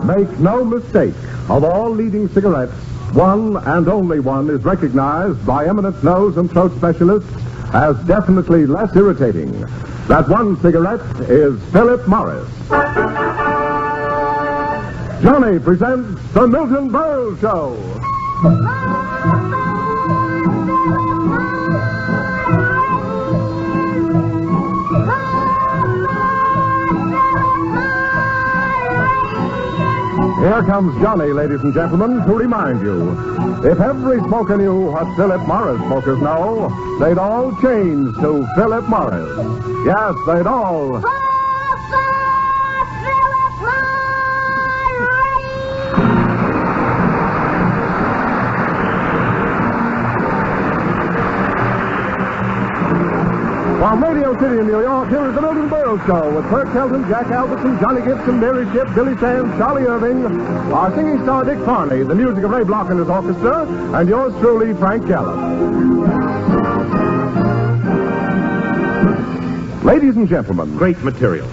Make no mistake, of all leading cigarettes, one and only one is recognized by eminent nose and throat specialists as definitely less irritating. That one cigarette is Philip Morris. Johnny presents the Milton Berle Show. Here comes Johnny, ladies and gentlemen, to remind you, if every smoker knew what Philip Morris smokers know, they'd all change to Philip Morris. Yes, they'd all... From Radio City in New York, here is the Milton Berle Show with Bert Kelton, Jack Albertson, Johnny Gibson, Mary Shipp, Billy Sands, Charlie Irving, our singing star Dick Farney, the music of Ray Block and his orchestra, and yours truly, Frank Gallup. Ladies and gentlemen. Great material.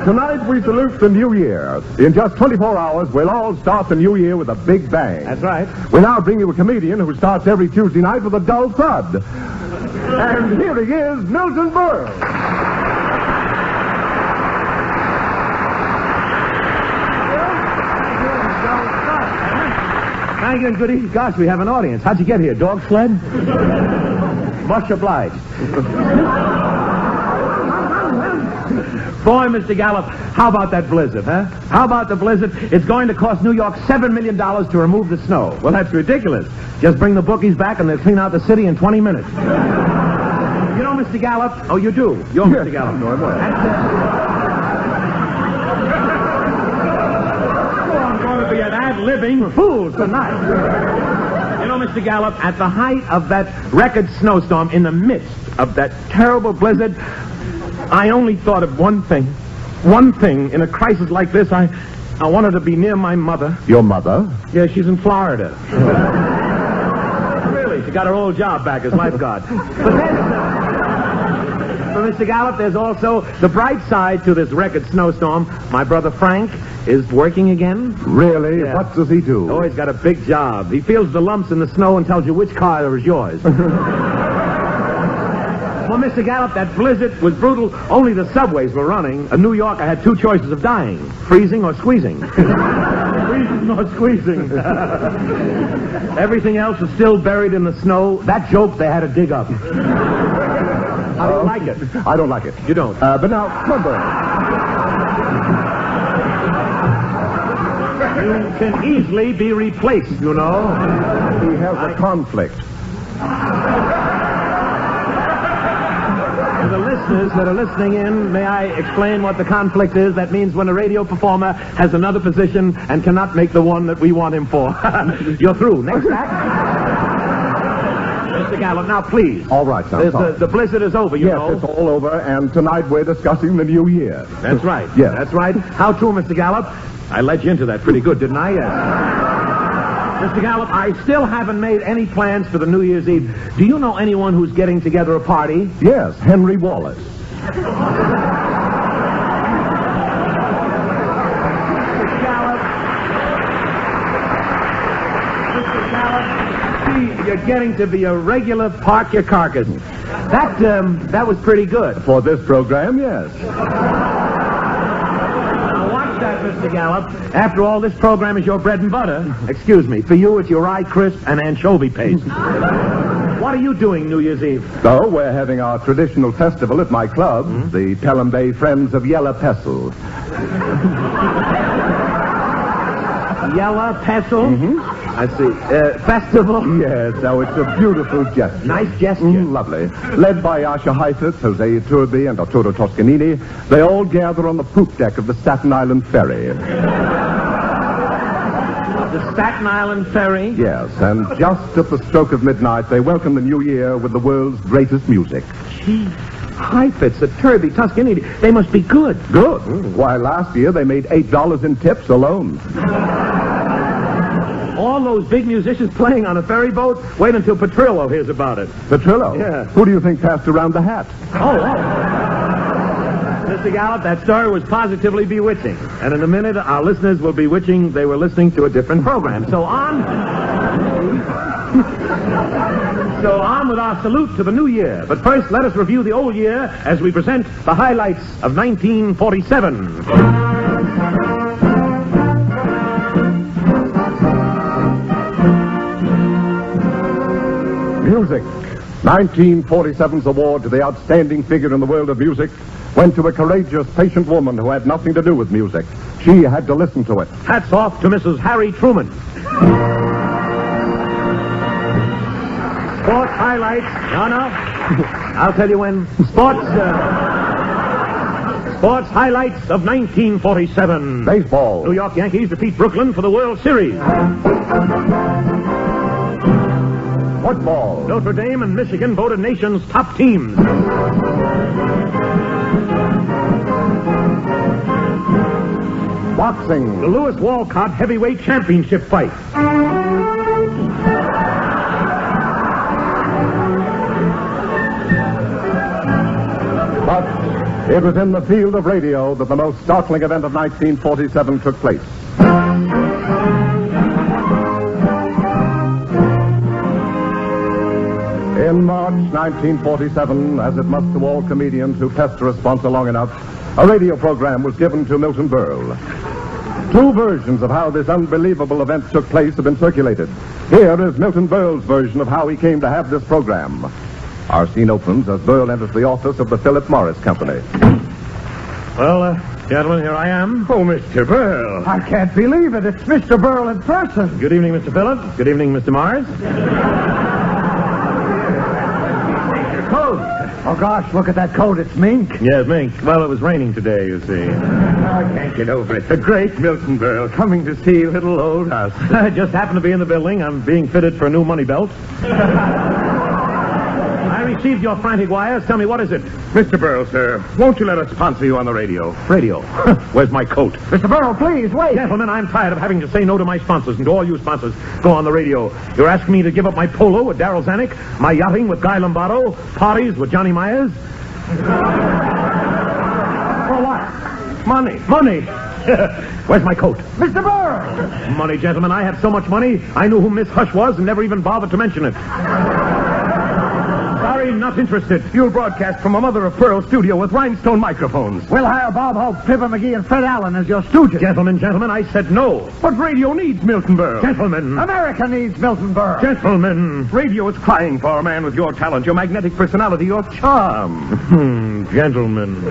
Tonight we salute the new year. In just 24 hours, we'll all start the new year with a big bang. That's right. We now bring you a comedian who starts every Tuesday night with a dull thud. And here he is, Milton Berle. Thank you and good evening. Gosh, we have an audience. How'd you get here? Dog sled? Much obliged. Boy, Mr. Gallup, how about that blizzard, huh? How about the blizzard? It's going to cost New York $7 million to remove the snow. Well, that's ridiculous. Just bring the bookies back and they'll clean out the city in 20 minutes. You know, Mr. Gallup... Oh, you do? You're Mr. Gallup. No, I'm I'm going to be an ad-libbing fool tonight. You know, Mr. Gallup, at the height of that record snowstorm, in the midst of that terrible blizzard... I only thought of one thing. One thing. In a crisis like this, I wanted to be near my mother. Your mother? Yeah, she's in Florida. Really, she got her old job back as lifeguard. But then, for Mr. Gallup, there's also the bright side to this record snowstorm. My brother Frank is working again. Really? Yeah. What does he do? Oh, he's got a big job. He feels the lumps in the snow and tells you which car is yours. Well, Mr. Gallup, that blizzard was brutal. Only the subways were running. In New York, I had two choices of dying. Freezing or squeezing. Freezing or squeezing. Everything else is still buried in the snow. That joke they had to dig up. How do you like it? I don't like it. You don't? But now, remember... You can easily be replaced, you know. He has a conflict. To the listeners that are listening in, may I explain what the conflict is? That means when a radio performer has another position and cannot make the one that we want him for. You're through. Next act. Mr. Gallup, now please. All right, now. The blizzard is over, you know. Yes, it's all over, and tonight we're discussing the new year. That's right. Yes. That's right. How true, Mr. Gallup? I led you into that pretty good, didn't I? Yes. Mr. Gallup, I still haven't made any plans for the New Year's Eve. Do you know anyone who's getting together a party? Yes, Henry Wallace. Mr. Gallup, see, you're getting to be a regular park your carcass. That was pretty good. For this program, yes. Mr. Gallup, after all, this program is your bread and butter. Excuse me. For you, it's your rye crisp and anchovy paste. What are you doing New Year's Eve? So, we're having our traditional festival at my club, the Pelham Bay Friends of Yellow Pestle. Yellow Pestle? Mm-hmm. I see. Festival? Yes, now it's a beautiful gesture. Nice gesture. Lovely. Led by Asha Heifetz, Jose Iturbi, and Arturo Toscanini, they all gather on the poop deck of the Staten Island Ferry. The Staten Island Ferry? Yes, and just at the stroke of midnight, they welcome the new year with the world's greatest music. Gee, Heifetz, Iturbi, Toscanini, they must be good. Good. Why, last year they made $8 in tips alone. All all those big musicians playing on a ferry boat? Wait until Petrillo hears about it. Petrillo? Yeah. Who do you think passed around the hat? Mr. Gallup, that story was positively bewitching. And in a minute, our listeners will be wishing they were listening to a different program. So on with our salute to the new year. But first, let us review the old year as we present the highlights of 1947. Music. 1947's award to the outstanding figure in the world of music went to a courageous, patient woman who had nothing to do with music. She had to listen to it. Hats off to Mrs. Harry Truman. Sports highlights. No. I'll tell you when. Sports highlights of 1947. Baseball. New York Yankees defeat Brooklyn for the World Series. Football. Notre Dame and Michigan voted nation's top teams. Boxing. The Lewis Walcott heavyweight championship fight. But it was in the field of radio that the most startling event of 1947 took place. In March 1947, as it must to all comedians who pester a sponsor long enough, a radio program was given to Milton Berle. Two versions of how this unbelievable event took place have been circulated. Here is Milton Berle's version of how he came to have this program. Our scene opens as Berle enters the office of the Philip Morris Company. Well, gentlemen, here I am. Oh, Mr. Berle. I can't believe it. It's Mr. Berle in person. Good evening, Mr. Phillip. Good evening, Mr. Morris. Oh, gosh, look at that coat. It's mink. Yes, mink. Well, it was raining today, you see. I can't get over it. The great Milton Berle coming to see little old us. I just happened to be in the building. I'm being fitted for a new money belt. I received your frantic wires. Tell me, what is it? Mr. Berle, sir, won't you let us sponsor you on the radio? Radio. Where's my coat? Mr. Berle, please, wait. Gentlemen, I'm tired of having to say no to my sponsors, and to all you sponsors, go on the radio. You're asking me to give up my polo with Darryl Zanuck, my yachting with Guy Lombardo, parties with Johnny Myers. For what? Money. Money. Where's my coat? Mr. Berle! Money, gentlemen. I have so much money, I knew who Miss Hush was and never even bothered to mention it. Sorry, not interested. You'll broadcast from a Mother of Pearl studio with rhinestone microphones. We'll hire Bob Hope, Fibber McGee, and Fred Allen as your stooges. Gentlemen, I said no. What radio needs Milton Berle? Gentlemen. America needs Milton Berle. Gentlemen. Radio is crying for a man with your talent, your magnetic personality, your charm. Gentlemen. For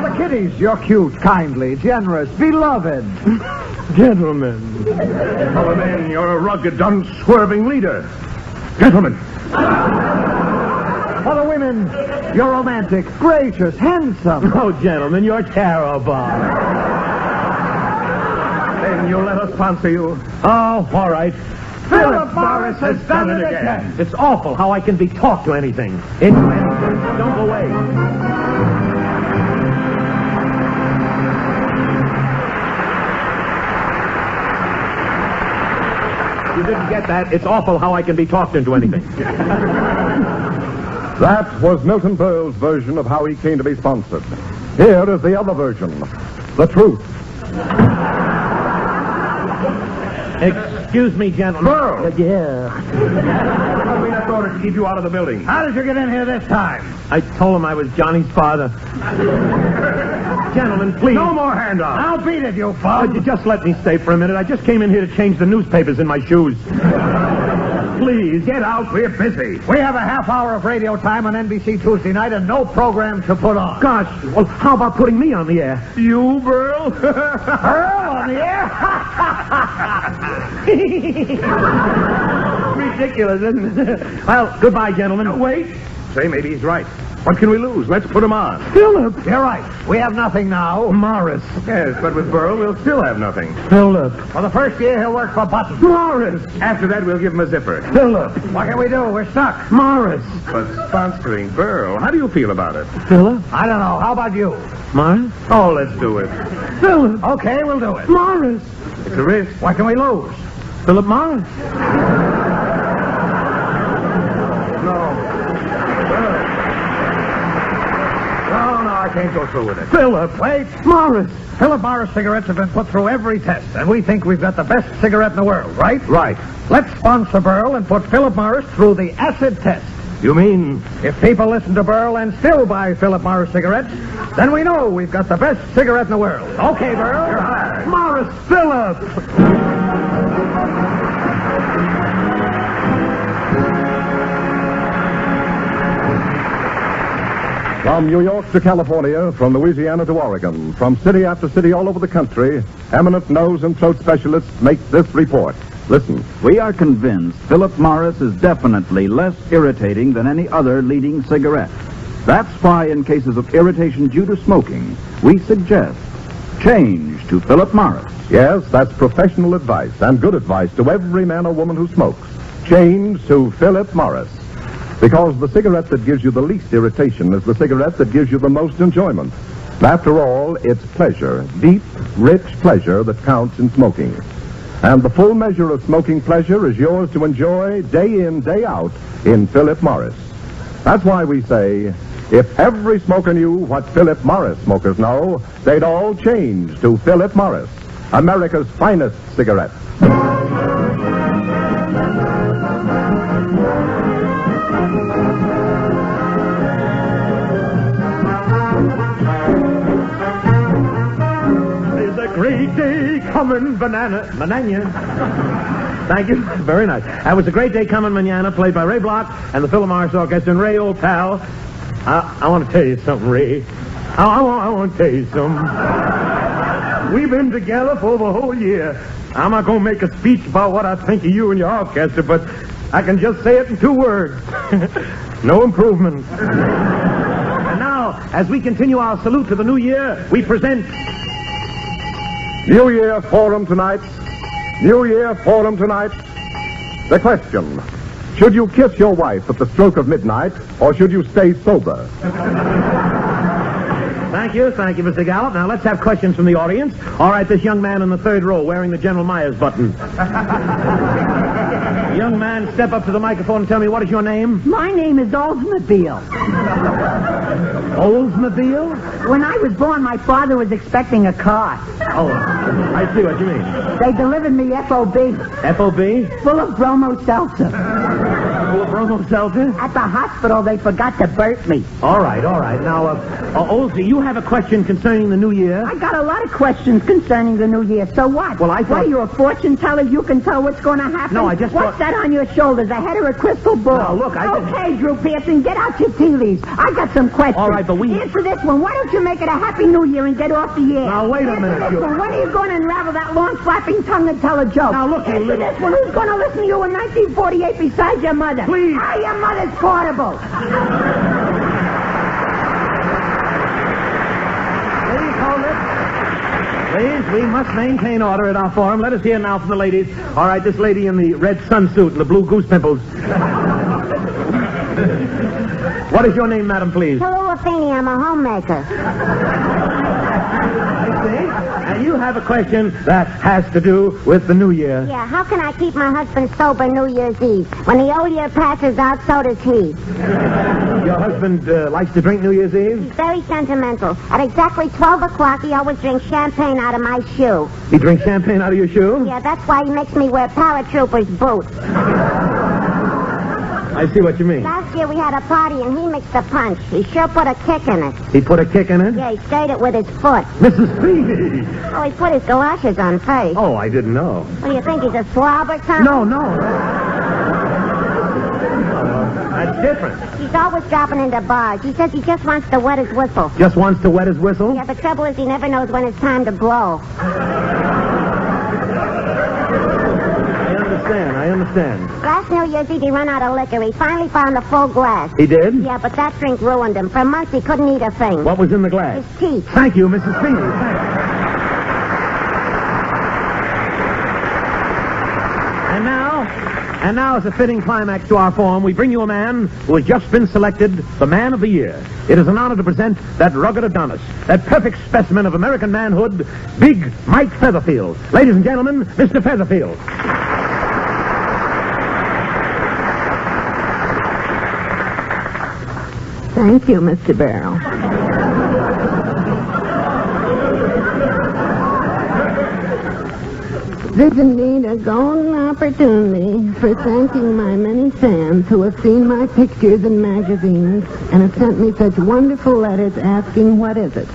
the kiddies, you're cute, kindly, generous, beloved. Gentlemen. For the men, you're a rugged, unswerving leader. Gentlemen. For the women, you're romantic, gracious, handsome. Oh, gentlemen, you're terrible. Then you'll let us sponsor you. Oh, all right. Philip Morris has done it again. It's awful how I can be taught to anything. Don't go away. You didn't get that. It's awful how I can be talked into anything. That was Milton Berle's version of how he came to be sponsored. Here is the other version. The truth. Excuse me, gentlemen. Berle! Yeah. I mean, I thought to keep you out of the building. How did you get in here this time? I told him I was Johnny's father. Gentlemen, please. No more handoffs. I'll beat it, you Would bum. you just let me stay for a minute? I just came in here to change the newspapers in my shoes. Please, Get out. We're busy. We have a half hour of radio time on NBC Tuesday night and no program to put on. gosh. Well, how about putting me on the air? You, Berle? Earl on the air? Ridiculous, isn't it? Well, goodbye, gentlemen. Wait. Say, maybe he's right. What can we lose? Let's put him on. Philip. You're right. We have nothing now. Morris. Yes, but with Berle, we'll still have nothing. Philip. For the first year, he'll work for Button. Morris. After that, we'll give him a zipper. Philip. What can we do? We're stuck. Morris. But sponsoring Berle, how do you feel about it? Philip. I don't know. How about you? Morris. Oh, let's do it. Philip. Okay, we'll do it. Morris. It's a risk. What can we lose? Philip Morris. No, I can't go through with it. Philip. Wait. Morris. Philip Morris cigarettes have been put through every test, and we think we've got the best cigarette in the world, right? Right. Let's sponsor Berle and put Philip Morris through the acid test. You mean... If people listen to Berle and still buy Philip Morris cigarettes, then we know we've got the best cigarette in the world. Okay, Berle. You're hired. Morris Philip. From New York to California, from Louisiana to Oregon, from city after city all over the country, eminent nose and throat specialists make this report. Listen. We are convinced Philip Morris is definitely less irritating than any other leading cigarette. That's why, in cases of irritation due to smoking, we suggest change to Philip Morris. Yes, that's professional advice and good advice to every man or woman who smokes. Change to Philip Morris. Because the cigarette that gives you the least irritation is the cigarette that gives you the most enjoyment. After all, it's pleasure, deep, rich pleasure that counts in smoking. And the full measure of smoking pleasure is yours to enjoy day in, day out in Philip Morris. That's why we say, if every smoker knew what Philip Morris smokers know, they'd all change to Philip Morris, America's finest cigarette. Great day coming, banana. Thank you. Very nice. That was a great day coming, manana, played by Ray Bloch and the Philip Morris Orchestra. And Ray, old pal, I want to tell you something, Ray. I want to tell you something. We've been together for the whole year. I'm not going to make a speech about what I think of you and your orchestra, but I can just say it in 2 words. No improvement. And now, as we continue our salute to the new year, we present... New Year Forum tonight. New Year Forum tonight. The question, should you kiss your wife at the stroke of midnight, or should you stay sober? Thank you, Mr. Gallup. Now, let's have questions from the audience. All right, this young man in the 3rd row wearing the General Myers button. Young man, step up to the microphone and tell me, what is your name? My name is Oldsmobile. Oldsmobile? When I was born, my father was expecting a car. Oh, I see what you mean. They delivered me FOB. FOB? Full of bromo seltzer. Full of bromo seltzer? At the hospital, they forgot to burp me. All right. Now, Oldsy, you have a question concerning the new year? I got a lot of questions concerning the new year. So what? Well, I thought... What, are you a fortune teller? You can tell what's going to happen? No, I just What's that on your shoulders? A head or a crystal ball? No, look, Okay, Drew Pearson, get out your tea leaves. I got some questions. All right, but we... Answer this one. Why don't you make it a happy new year and get off the air? Now, wait a minute, Answer this one. When are you going to unravel that long, flapping tongue and tell a joke? Now, look, you Answer little... this one. Who's going to listen to you in 1948 besides your mother? Please. Your mother's portable. Please, we must maintain order at our forum. Let us hear now from the ladies. All right, this lady in the red sunsuit and the blue goose pimples. What is your name, madam, please? Hello, Afeni. I'm a homemaker. I see. And you have a question that has to do with the new year. Yeah, how can I keep my husband sober New Year's Eve? When the old year passes out, so does he. Your husband likes to drink New Year's Eve? He's very sentimental. At exactly 12 o'clock, he always drinks champagne out of my shoe. He drinks champagne out of your shoe? Yeah, that's why he makes me wear paratrooper's boots. I see what you mean. Last year we had a party and he mixed a punch. He sure put a kick in it. He put a kick in it? Yeah, he stirred it with his foot. Mrs. Feeney! Oh, he put his galoshes on first. Oh, I didn't know. What do you think, he's a slob or something? No. That's different. He's always dropping into bars. He says he just wants to wet his whistle. Just wants to wet his whistle? Yeah, the trouble is he never knows when it's time to blow. I understand. Last New Year's Eve, he ran out of liquor. He finally found a full glass. He did? Yeah, but that drink ruined him. For months, he couldn't eat a thing. What was in the glass? His teeth. Thank you, Mrs. Feeney. Thank you. And And now, as a fitting climax to our form, we bring you a man who has just been selected the Man of the Year. It is an honor to present that rugged Adonis, that perfect specimen of American manhood, Big Mike Featherfield. Ladies and gentlemen, Mr. Featherfield. Thank you, Mr. Berle. This is indeed a golden opportunity for thanking my many fans who have seen my pictures in magazines and have sent me such wonderful letters asking, what is it?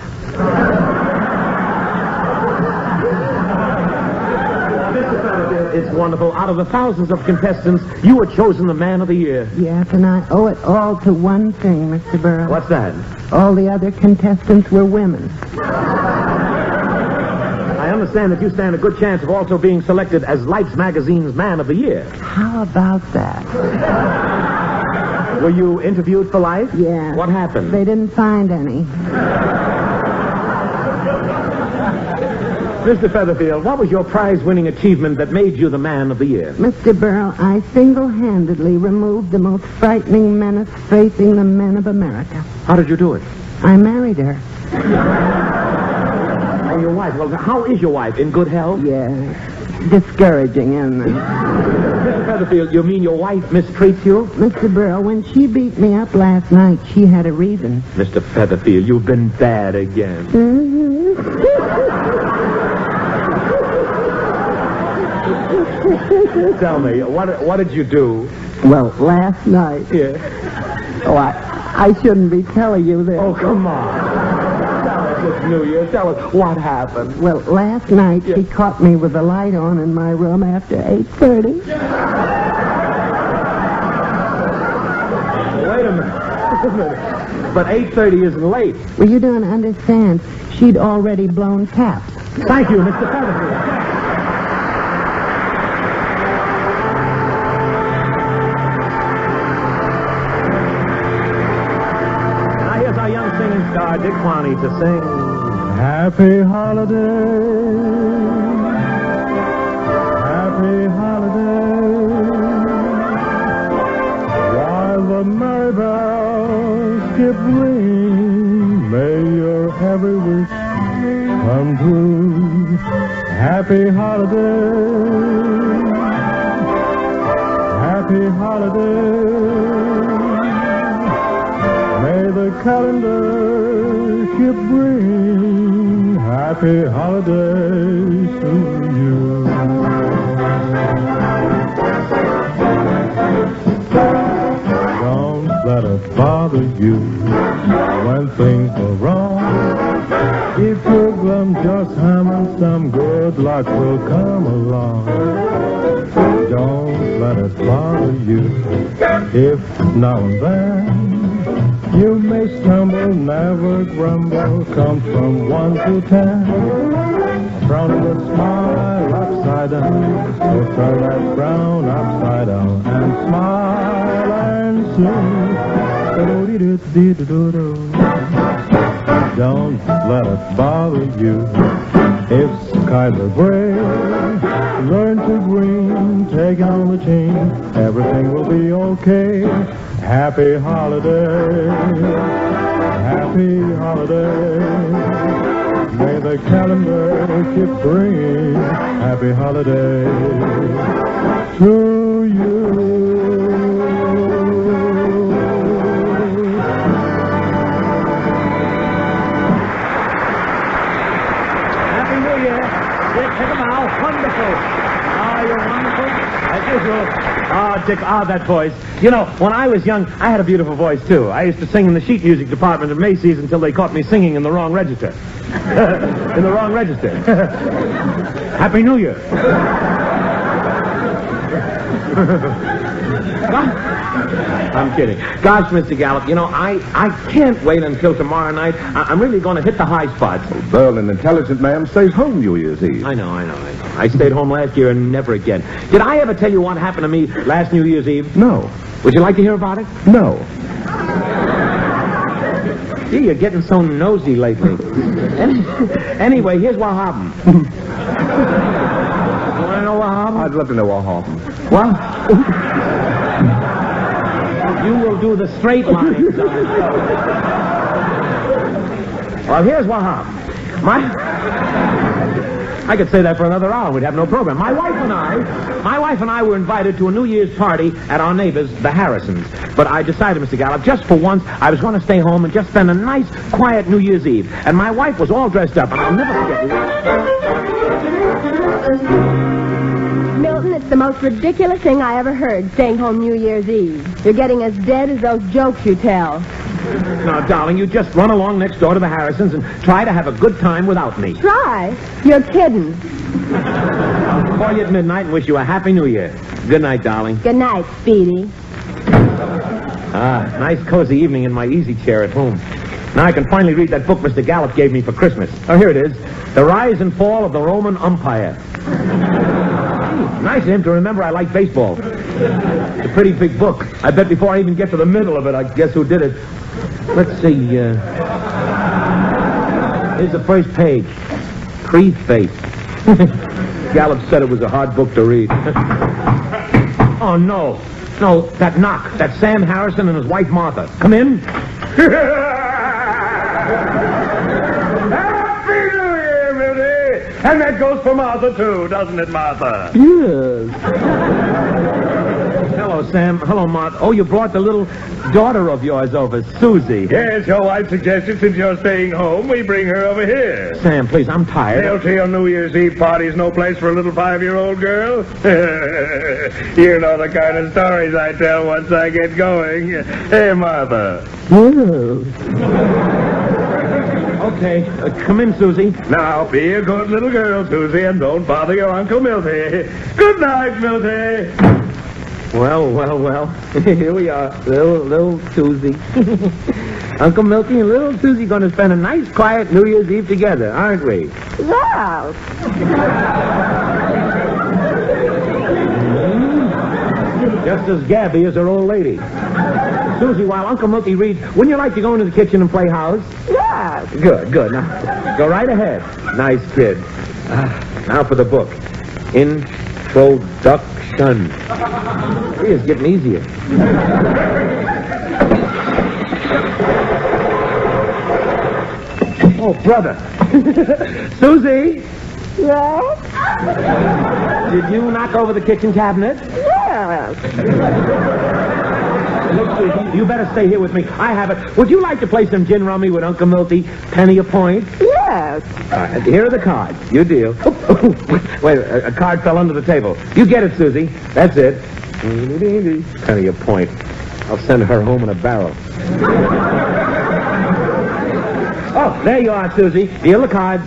It's wonderful. Out of the thousands of contestants, you were chosen the Man of the Year. Yes, and I owe it all to one thing, Mr. Berle. What's that? All the other contestants were women. I understand that you stand a good chance of also being selected as Life's Magazine's Man of the Year. How about that? Were you interviewed for Life? Yes. What happened? They didn't find any. Mr. Featherfield, what was your prize-winning achievement that made you the Man of the Year? Mr. Berle, I single-handedly removed the most frightening menace facing the men of America. How did you do it? I married her. Oh, your wife. Well, how is your wife? In good health? Yes. Discouraging, isn't it? Mr. Featherfield, you mean your wife mistreats you? Mr. Berle, when she beat me up last night, she had a reason. Mr. Featherfield, you've been bad again. Tell me, what did you do? Well, last night... Yeah. Oh, I shouldn't be telling you this. Oh, come on. Tell us, it's New Year. Tell us what happened. Well, last night she caught me with the light on in my room after 8:30. Wait a minute. But 8:30 isn't late. Well, you don't understand. She'd already blown caps. Thank you, Mr. Featherfield. Dick Quaney to sing Happy Holiday, Happy Holiday, while the merry bells keep ringing, may your every wish come true. Happy Holiday, Happy Holiday, may the calendar keep bringing happy holidays to you. Don't let it bother you when things go wrong. If you're glum, just hammer some good luck will come along. Don't let it bother you if now and then you may stumble, never grumble, count from 1 to 10. Frown and smile upside down, so turn that frown upside down, and smile and sing. Don't let it bother you if skies are gray. Learn to green, take on the chain, everything will be okay. Happy holiday, happy holiday. May the calendar keep bringing happy holiday to you. Happy New Year. Dick, check them out. Wonderful. Oh, you're wonderful. As usual. Oh, Dick, that voice. You know, when I was young, I had a beautiful voice, too. I used to sing in the sheet music department at Macy's until they caught me singing in the wrong register. In the wrong register. Happy New Year. I'm kidding. Gosh, Mr. Gallup, you know, I can't wait until tomorrow night. I'm really going to hit the high spots. Berle, an intelligent man, stays home New Year's Eve. I know. I stayed home last year and never again. Did I ever tell you what happened to me last New Year's Eve? No. Would you like to hear about it? No. Gee, you're getting so nosy lately. Anyway, here's what happened. You want to know what happened? I'd love to know what happened. Well, you will do the straight lines on the show. Well, here's what happened. I could say that for another hour. We'd have no program. My wife and I were invited to a New Year's party at our neighbors, the Harrisons. But I decided, Mr. Gallup, just for once, I was going to stay home and just spend a nice, quiet New Year's Eve. And my wife was all dressed up, and I'll never forget it. Milton, it's the most ridiculous thing I ever heard, staying home New Year's Eve. You're getting as dead as those jokes you tell. Now, darling, you just run along next door to the Harrisons and try to have a good time without me. Try? You're kidding. I'll call you at midnight and wish you a Happy New Year. Good night, darling. Good night, Speedy. Nice cozy evening in my easy chair at home. Now I can finally read that book Mr. Gallup gave me for Christmas. Oh, here it is. The Rise and Fall of the Roman Empire. Nice of him to remember I like baseball. It's a pretty big book. I bet before I even get to the middle of it, I guess who did it. Let's see. Here's the first page. Preface. Gallup said it was a hard book to read. Oh, no. No, that knock. That's Sam Harrison and his wife, Martha. Come in. Happy New Year, Milty! And that goes for Martha, too, doesn't it, Martha? Yes. Hello, Sam. Hello, Martha. Oh, you brought the little daughter of yours over, Susie. Yes, your wife suggested since you're staying home, we bring her over here. Sam, please, I'm tired. Milty, on New Year's Eve party's no place for a little 5-year-old girl. You know the kind of stories I tell once I get going. Hey, Martha. Okay, come in, Susie. Now, be a good little girl, Susie, and don't bother your Uncle Milty. Good night, Milty. Well. Here we are, little Susie. Uncle Milty and little Susie going to spend a nice, quiet New Year's Eve together, aren't we? Yes. Just as Gabby is her old lady. Susie, while Uncle Milty reads, wouldn't you like to go into the kitchen and play house? Yes. Good. Now, go right ahead. Nice kid. Now for the book. Introduction. See, it's getting easier. Oh, brother. Susie? Yes. Did you knock over the kitchen cabinet? Yes. Look, Susie, you better stay here with me. I have it. Would you like to play some gin rummy with Uncle Milty? Penny a point? Yes. Here are the cards. You deal. Wait, a card fell under the table. You get it, Susie. That's it. Penny a point. I'll send her home in a barrel. Oh, there you are, Susie. Deal the cards.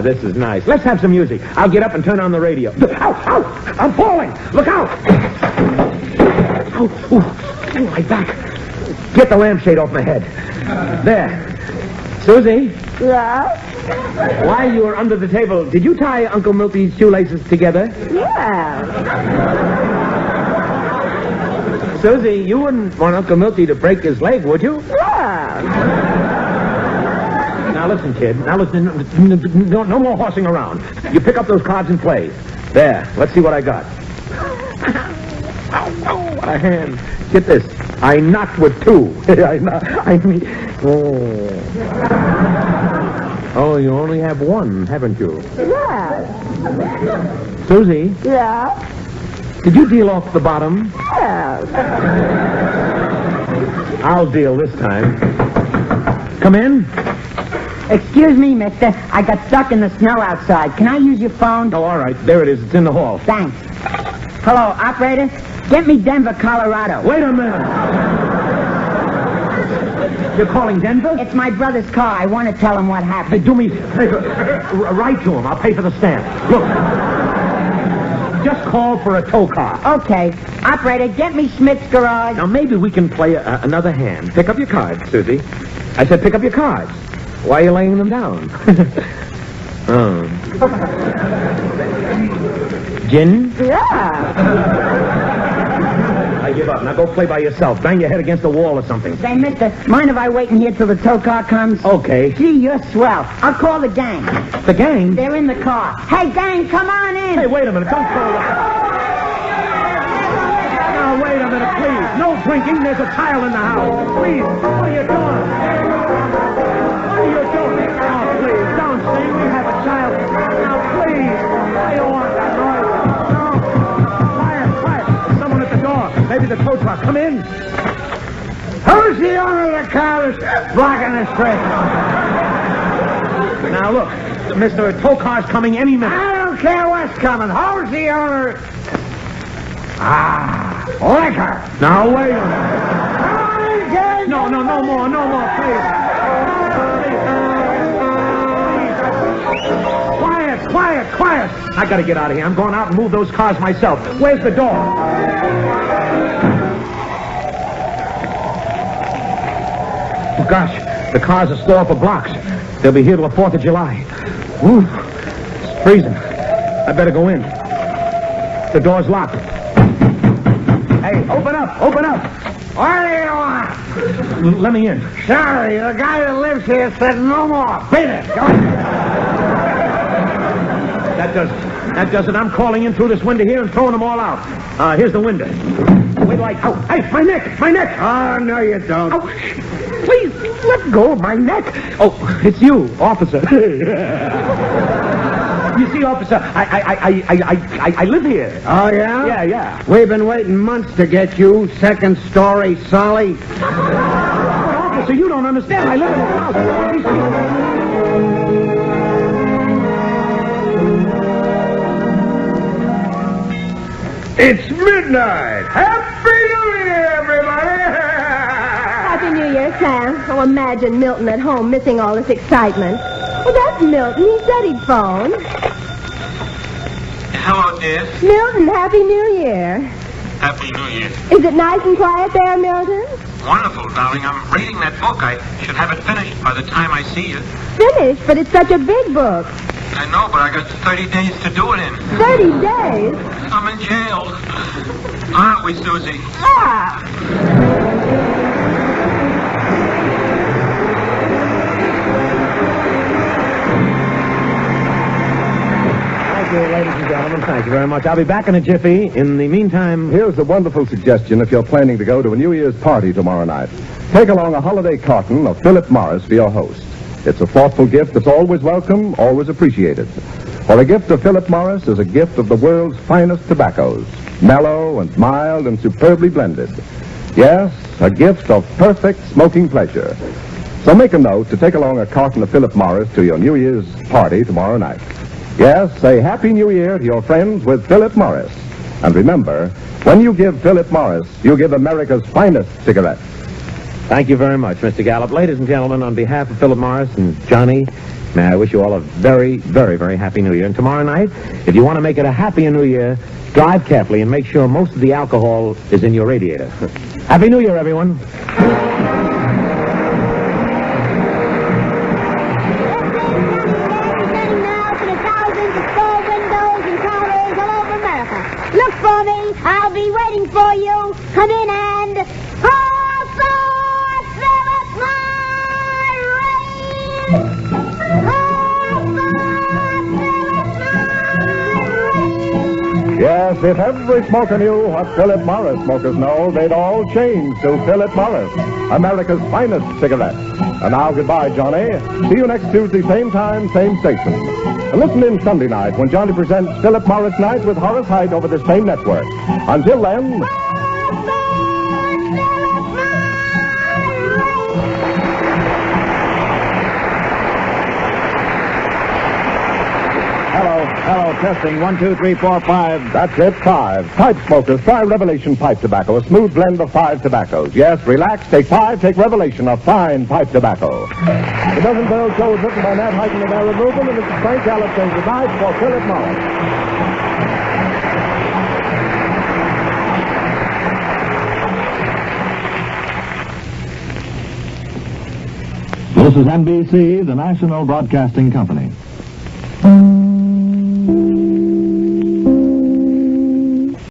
This is nice. Let's have some music. I'll get up and turn on the radio. Ow! I'm falling! Look out! Oh, my back. Get the lampshade off my head. There. Susie? Yes. While you were under the table, did you tie Uncle Milty's shoelaces together? Yes. Susie, you wouldn't want Uncle Milty to break his leg, would you? Yes. Now listen, kid. Now listen. No more horsing around. You pick up those cards and play. There. Let's see what I got. What a hand. Get this. I knocked with 2. Oh, you only have 1, haven't you? Yes. Susie? Yes. Did you deal off the bottom? Yes. I'll deal this time. Come in. Excuse me, mister. I got stuck in the snow outside. Can I use your phone? Oh, all right. There it is. It's in the hall. Thanks. Hello, operator? Get me Denver, Colorado. Wait a minute. You're calling Denver? It's my brother's car. I want to tell him what happened. Hey, do me a favor. Write to him. I'll pay for the stamp. Look. Just call for a tow car. Okay. Operator, get me Schmidt's garage. Now, maybe we can play another hand. Pick up your cards, Susie. I said pick up your cards. Why are you laying them down? Gin? Yes. I give up. Now go play by yourself. Bang your head against the wall or something. Say, mister, mind if I wait in here till the tow car comes? Okay. Gee, you're swell. I'll call the gang. The gang? They're in the car. Hey, gang, come on in. Hey, wait a minute. Don't go. drinking. There's a child in the house. Please, what are you doing? What are you doing? Oh, please, don't sing. We have a child. Now, please. I don't want that noise. No. Quiet, quiet. Someone at the door. Maybe the tow truck. Come in. Who's the owner of the car that's blocking the street? Now, look. Mr. Tow Car's coming any minute. I don't care what's coming. Who's the owner? Liquor. Now, wait a minute. No more, please. Quiet. I gotta get out of here. I'm going out and move those cars myself. Where's the door? Oh, gosh, the cars are stored for blocks. They'll be here till the 4th of July. Ooh, it's freezing. I better go in. The door's locked. Hey, open up. What do you want? Let me in. Sorry, the guy that lives here said no more. Beat it. Go That does it. I'm crawling in through this window here and throwing them all out. Here's the window. Wait till oh, hey, my neck! Oh, no, you don't. Oh, please, let go of my neck. Oh, it's you, officer. You see, officer, I live here. Oh, yeah? Yeah. We've been waiting months to get you, second story, Solly. But, officer, you don't understand. I live in a house. It's midnight. Happy New Year, everybody. Happy New Year, Sam. Oh, imagine Milton at home missing all this excitement. Well, that's Milton. He said he'd phone. Hello, dear. Milton, Happy New Year. Happy New Year. Is it nice and quiet there, Milton? Wonderful, darling. I'm reading that book. I should have it finished by the time I see you. Finished, but it's such a big book. I know, but I got 30 days to do it in. 30 days? I'm in jail. Aren't we, Susie? Ah! Thank you, ladies and gentlemen. Thank you very much. I'll be back in a jiffy. In the meantime... Here's a wonderful suggestion if you're planning to go to a New Year's party tomorrow night. Take along a holiday carton of Philip Morris for your host. It's a thoughtful gift that's always welcome, always appreciated. For a gift of Philip Morris is a gift of the world's finest tobaccos, mellow and mild and superbly blended. Yes, a gift of perfect smoking pleasure. So make a note to take along a carton of Philip Morris to your New Year's party tomorrow night. Yes, say Happy New Year to your friends with Philip Morris. And remember, when you give Philip Morris, you give America's finest cigarettes. Thank you very much, Mr. Gallup. Ladies and gentlemen, on behalf of Philip Morris and Johnny, may I wish you all a very, very, very happy New Year. And tomorrow night, if you want to make it a happier New Year, drive carefully and make sure most of the alcohol is in your radiator. Happy New Year, everyone. Look for me. I'll be waiting for you. Come in and... Yes, if every smoker knew what Philip Morris smokers know, they'd all change to Philip Morris, America's finest cigarette. And now, goodbye, Johnny. See you next Tuesday, same time, same station. And listen in Sunday night when Johnny presents Philip Morris Night with Horace Heidt over this same network. Until then... Hello, testing. 1, 2, 3, 4, 5. That's it, 5. Pipe smokers, try Revelation Pipe Tobacco, a smooth blend of 5 tobaccos. Yes, relax, take 5, take Revelation, a fine pipe tobacco. The Milton Berle Show is written by Nat Highton and Aaron Rubin, and Mrs. Frank Gallup saying goodnight for Philip Morris. This is NBC, the National Broadcasting Company.